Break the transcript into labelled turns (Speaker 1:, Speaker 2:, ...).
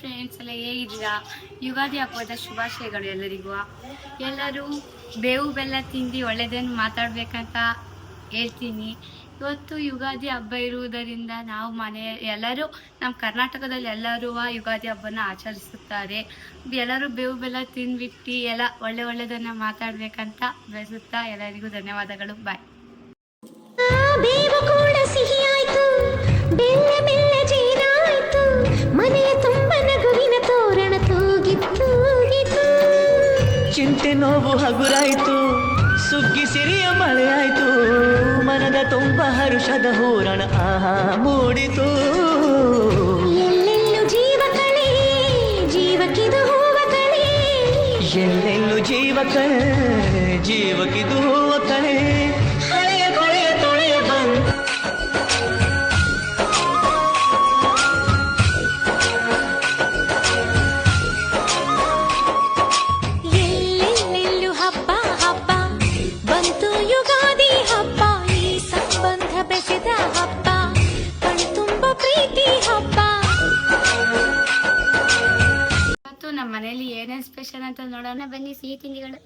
Speaker 1: Friends ಎಲ್ಲ ಹೇಗಿದ್ದೀರಾ? ಯುಗಾದಿ ಹಬ್ಬದ ಶುಭಾಶಯಗಳು ಎಲ್ಲರಿಗೂ. ಎಲ್ಲರೂ ಬೇವು ಬೆಲ್ಲ ತಿಂದು ಒಳ್ಳೆಯದನ್ನು ಮಾತಾಡಬೇಕಂತ ಹೇಳ್ತೀನಿ. ಇವತ್ತು ಯುಗಾದಿ ಹಬ್ಬ ಇರುವುದರಿಂದ ನಾವು ಎಲ್ಲರೂ ನಮ್ಮ ಕರ್ನಾಟಕದಲ್ಲಿ ಎಲ್ಲರೂ ಯುಗಾದಿ ಹಬ್ಬನ ಆಚರಿಸುತ್ತಾರೆ. ಎಲ್ಲರೂ ಬೇವು ಬೆಲ್ಲ ತಿಂದ್ಬಿಟ್ಟು ಎಲ್ಲ ಒಳ್ಳೆಯದನ್ನು ಮಾತಾಡಬೇಕಂತ ಬಯಸುತ್ತಾ ಎಲ್ಲರಿಗೂ ಧನ್ಯವಾದಗಳು. ಬಾಯ್.
Speaker 2: ಬೇವು ಕೂಡ ಸಿಹಿಯಾಯ್ತು, ಬೆಲ್ಲ ಬೆಲ್ಲ ಜೇನಾಯ್ತು, ಮನೆಯ ತುಂಬ ನಗುವಿನ ತೋರಣ ತೂಗಿತ್ತು.
Speaker 3: ಚಿಂತೆ ನೋವು ಹಗುರಾಯ್ತು, ಸುಗ್ಗಿ ಸಿರಿಯ ಮಳೆಯಾಯ್ತು, ಮನದ ತುಂಬ ಹರುಷದ ಹೂರಣ ಆಹಾ ಮೂಡಿತು.
Speaker 2: ಎಲ್ಲೆಲ್ಲೂ ಜೀವ ಕಳೆ, ಜೀವಕ್ಕಿದು ಹೂವ ಕಳೆ,
Speaker 3: ಎಲ್ಲೆಲ್ಲೂ ಜೀವ ಕಳೆ, ಜೀವಕ್ಕಿದು ಹೂವ ಕಳೆ. ಹಳೆಯ ಕೊಳೆಯ ತೊಳೆಯ ಬಂದ
Speaker 2: ಎಲ್ಲೆಲ್ಲೆಲ್ಲೂ ಹಬ್ಬ ಹಬ್ಬ ಬಂತು ಯುಗಾದಿ ಹಬ್ಬ, ಈ ಸಂಬಂಧ ಬೆಸೆದ ಹಬ್ಬ, ಕಣ್ತುಂಬ ಪ್ರೀತಿ ಹಬ್ಬ.
Speaker 1: ಇವತ್ತು ನಮ್ಮ ಮನೇಲಿ ಏನೇನು ಸ್ಪೆಷಲ್ ಅಂತ ನೋಡೋಣ ಬನ್ನಿ. ಸಿಹಿ ತಿಂಡಿಗಳು